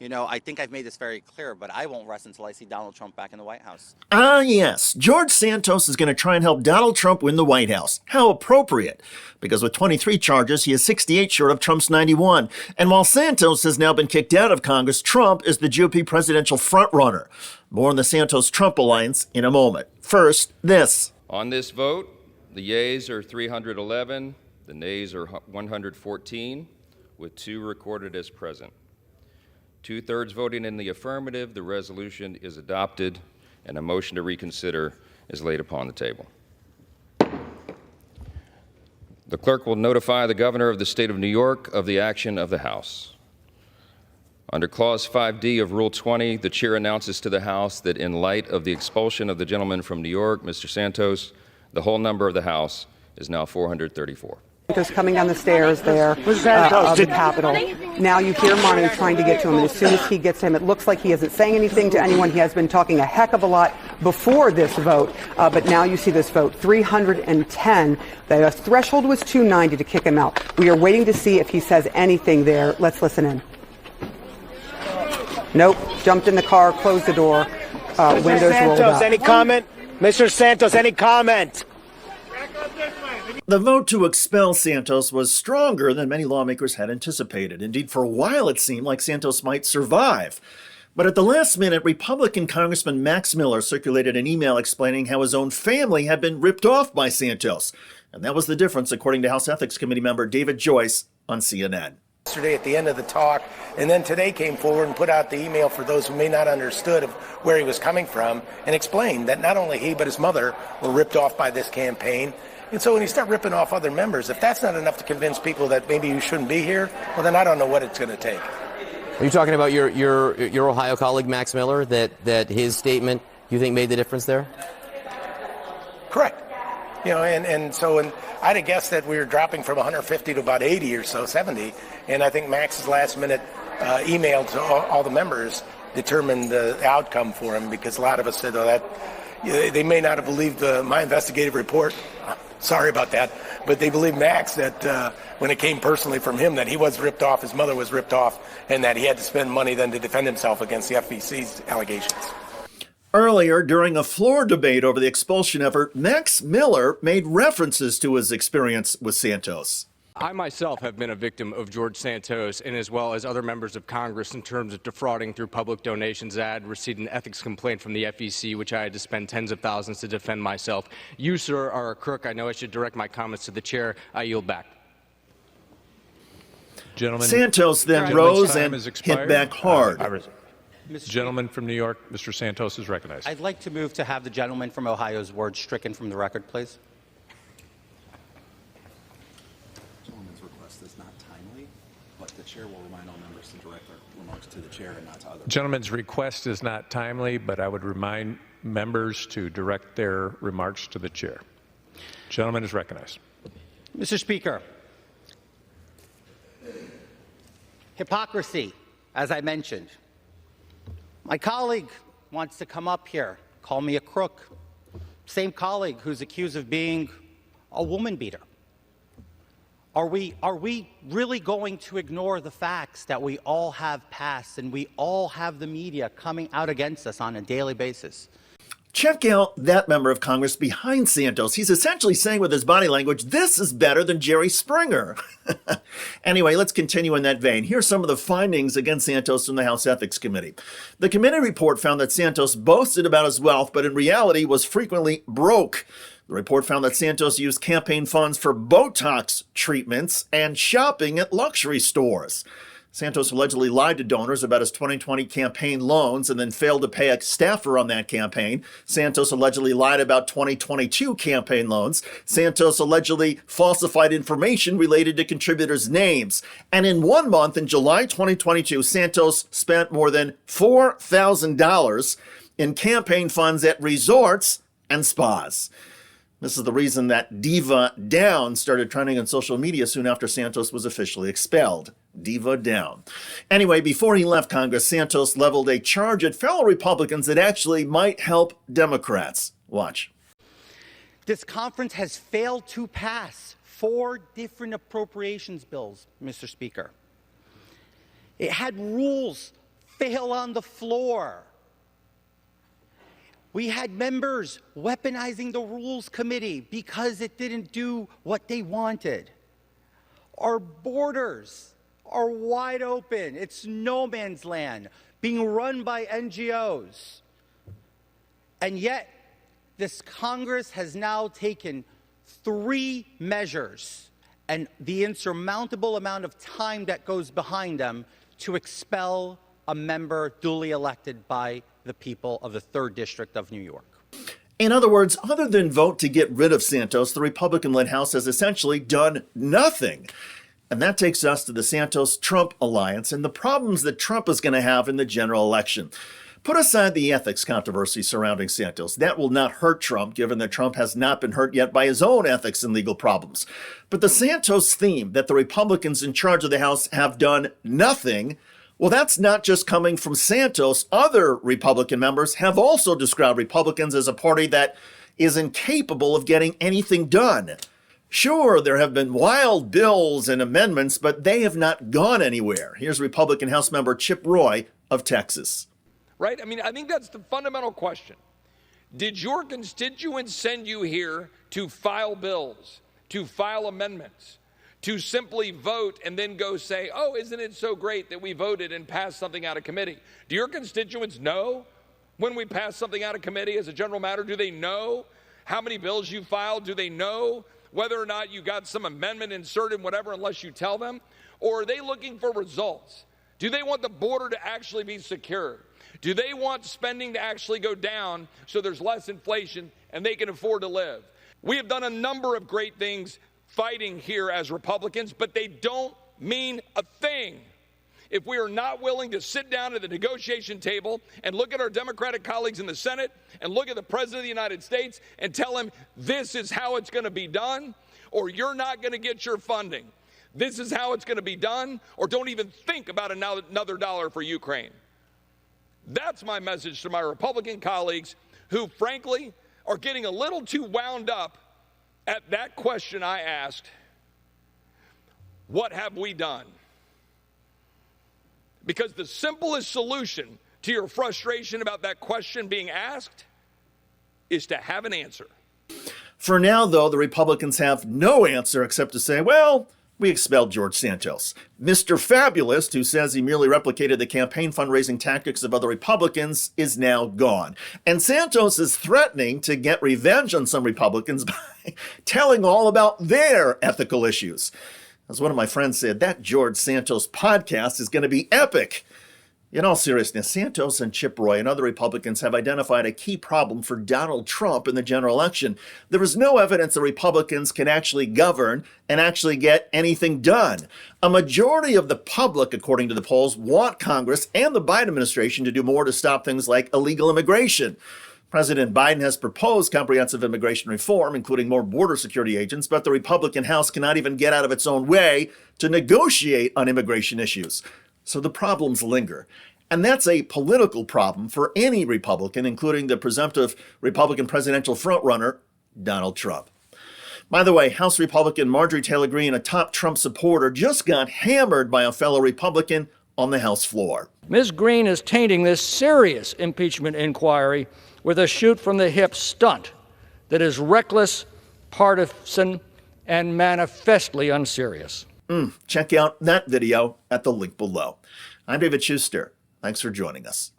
You know, I think I've made this very clear, but I won't rest until I see Donald Trump back in the White House. Ah, yes. George Santos is going to try and help Donald Trump win the White House. How appropriate. Because with 23 charges, he is 68 short of Trump's 91. And while Santos has now been kicked out of Congress, Trump is the GOP presidential frontrunner. More on the Santos-Trump alliance in a moment. First, this. On this vote, the yeas are 311, the nays are 114, with 2 recorded as present. 2/3 voting in the affirmative, the resolution is adopted, and a motion to reconsider is laid upon the table. The clerk will notify the governor of the state of New York of the action of the House. Under Clause 5D of Rule 20, the chair announces to the House that in light of the expulsion of the gentleman from New York, Mr. Santos, the whole number of the House is now 434. Santos coming down the stairs there of the Capitol. Now you hear Monty trying to get to him, and as soon as he gets to him, it looks like he isn't saying anything to anyone. He has been talking a heck of a lot before this vote, but now you see this vote, 310. The threshold was 290 to kick him out. We are waiting to see if he says anything there. Let's listen in. Nope, jumped in the car, closed the door, windows rolled up. Any comment? Mr. Santos, any comment? The vote to expel Santos was stronger than many lawmakers had anticipated. Indeed, for a while it seemed like Santos might survive. But at the last minute, Republican Congressman Max Miller circulated an email explaining how his own family had been ripped off by Santos. And that was the difference, according to House Ethics Committee member David Joyce on CNN. Yesterday at the end of the talk, and then today came forward and put out the email for those who may not understood of where he was coming from, and explained that not only he but his mother were ripped off by this campaign. And so when you start ripping off other members, if that's not enough to convince people that maybe you shouldn't be here, well, then I don't know what it's going to take. Are you talking about your Ohio colleague, Max Miller, that his statement, you think, made the difference there? Correct. You know, and I'd have guessed that we were dropping from 150 to about 80 or so, 70. And I think Max's last minute email to all the members determined the outcome for him, because a lot of us said, oh, that they may not have believed my investigative report. Sorry about that. But they believed Max that when it came personally from him, that he was ripped off, his mother was ripped off, and that he had to spend money then to defend himself against the FEC's allegations. Earlier, during a floor debate over the expulsion effort, Max Miller made references to his experience with Santos. I myself have been a victim of George Santos, and as well as other members of Congress, in terms of defrauding through public donations. I had received an ethics complaint from the FEC, which I had to spend tens of thousands to defend myself. You, sir, are a crook. I know I should direct my comments to the chair. I yield back. Gentlemen, Santos then rose and hit back hard. Gentleman from New York, Mr. Santos is recognized. I'd like to move to have the gentleman from Ohio's words stricken from the record, please. The chair will remind all members to direct their remarks to the chair and not to others. Gentleman's request is not timely, but I would remind members to direct their remarks to the chair. Gentleman is recognized. Mr. Speaker, hypocrisy, as I mentioned. My colleague wants to come up here, call me a crook. Same colleague who's accused of being a woman beater. Are we really going to ignore the facts that we all have passed and we all have the media coming out against us on a daily basis? Check out that member of Congress behind Santos. He's essentially saying with his body language, this is better than Jerry Springer. Anyway, let's continue in that vein. Here's some of the findings against Santos from the House Ethics Committee. The committee report found that Santos boasted about his wealth, but in reality was frequently broke. The report found that Santos used campaign funds for Botox treatments and shopping at luxury stores. Santos allegedly lied to donors about his 2020 campaign loans and then failed to pay a staffer on that campaign. Santos allegedly lied about 2022 campaign loans. Santos allegedly falsified information related to contributors' names. And in 1 month, in July 2022, Santos spent more than $4,000 in campaign funds at resorts and spas. This is the reason that Diva Down started trending on social media soon after Santos was officially expelled. Diva Down. Anyway, before he left Congress, Santos leveled a charge at fellow Republicans that actually might help Democrats. Watch. This conference has failed to pass 4 different appropriations bills, Mr. Speaker. It had rules fail on the floor. We had members weaponizing the Rules Committee because it didn't do what they wanted. Our borders are wide open. It's no man's land, being run by NGOs. And yet, this Congress has now taken 3 measures and the insurmountable amount of time that goes behind them to expel a member duly elected by the people of the 3rd District of New York. In other words, other than vote to get rid of Santos, the Republican-led House has essentially done nothing. And that takes us to the Santos-Trump alliance and the problems that Trump is going to have in the general election. Put aside the ethics controversy surrounding Santos. That will not hurt Trump, given that Trump has not been hurt yet by his own ethics and legal problems. But the Santos theme that the Republicans in charge of the House have done nothing, well, that's not just coming from Santos. Other Republican members have also described Republicans as a party that is incapable of getting anything done. Sure, there have been wild bills and amendments, but they have not gone anywhere. Here's Republican House member Chip Roy of Texas. Right? I mean, I think that's the fundamental question. Did your constituents send you here to file bills, to file amendments, to simply vote and then go say, oh, isn't it so great that we voted and passed something out of committee? Do your constituents know when we pass something out of committee as a general matter? Do they know how many bills you filed? Do they know whether or not you got some amendment inserted, whatever, unless you tell them? Or are they looking for results? Do they want the border to actually be secured? Do they want spending to actually go down so there's less inflation and they can afford to live? We have done a number of great things fighting here as Republicans, but they don't mean a thing if we are not willing to sit down at the negotiation table and look at our Democratic colleagues in the Senate and look at the President of the United States and tell him this is how it's going to be done, or you're not going to get your funding. This is how it's going to be done, or don't even think about another dollar for Ukraine. That's my message to my Republican colleagues who, frankly, are getting a little too wound up at that question I asked, what have we done? Because the simplest solution to your frustration about that question being asked is to have an answer. For now, though, the Republicans have no answer except to say, well, we expelled George Santos. Mr. Fabulous, who says he merely replicated the campaign fundraising tactics of other Republicans, is now gone. And Santos is threatening to get revenge on some Republicans by telling all about their ethical issues. As one of my friends said, that George Santos podcast is going to be epic. In all seriousness, Santos and Chip Roy and other Republicans have identified a key problem for Donald Trump in the general election. There is no evidence that Republicans can actually govern and actually get anything done. A majority of the public, according to the polls, want Congress and the Biden administration to do more to stop things like illegal immigration. President Biden has proposed comprehensive immigration reform, including more border security agents, but the Republican House cannot even get out of its own way to negotiate on immigration issues. So the problems linger. And that's a political problem for any Republican, including the presumptive Republican presidential frontrunner, Donald Trump. By the way, House Republican Marjorie Taylor Greene, a top Trump supporter, just got hammered by a fellow Republican on the House floor. Ms. Greene is tainting this serious impeachment inquiry with a shoot-from-the-hip stunt that is reckless, partisan, and manifestly unserious. Check out that video at the link below. I'm David Shuster. Thanks for joining us.